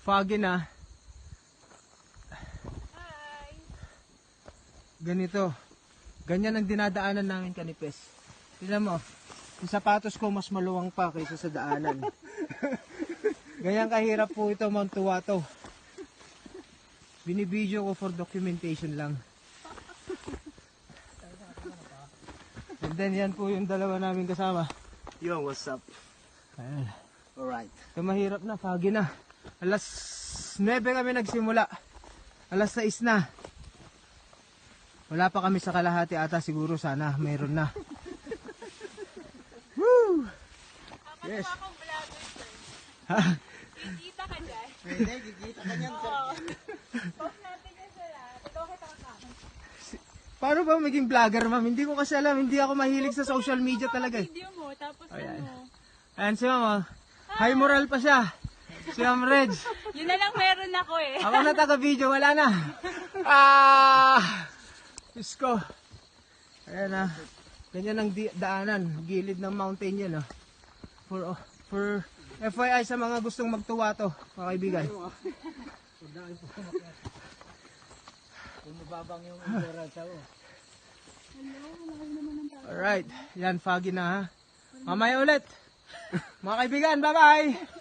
foggy na. Hi! Ganito. Ganyan ang dinadaanan namin kanipes. Tignan mo, yung sapatos ko mas maluwang pa kaysa sa daanan. Ganyan kahirap po ito, Mount Tuwato. Binibideo ko for documentation lang. And then yan po yung dalawa namin kasama. Yo, what's up? Ayan. Alright. Ito mahirap na, foggy na. Alas 9 kami nagsimula. Alas 6 na. Wala pa kami sa kalahati ata, siguro sana mayroon na. Woo! Yes. Akong vlogger, sir. Ha? Kikita ka dyan. Pwede, kikita ka niyan. Oo. Post natin yan sila. Ito kita ka. Paano ba maging vlogger, ma'am? Hindi ko kasi alam, hindi ako mahilig sa social media talaga. Video mo, tapos Ayan. ano. Ayan si ma'am, oh. High moral pa siya. Si Ma'am Reg. Yun na lang meron ako eh. Ako na taga-video, wala na. Diyos ko. Ayan na. Ganyan ang daanan. Gilid ng mountain yan. Oh. For FYI sa mga gustong magtuwa to, mga kaibigan. Kung mababang yung endurance ako. Alright. Yan, foggy na ha. Mamaya ulit. Mga kaibigan, bye-bye.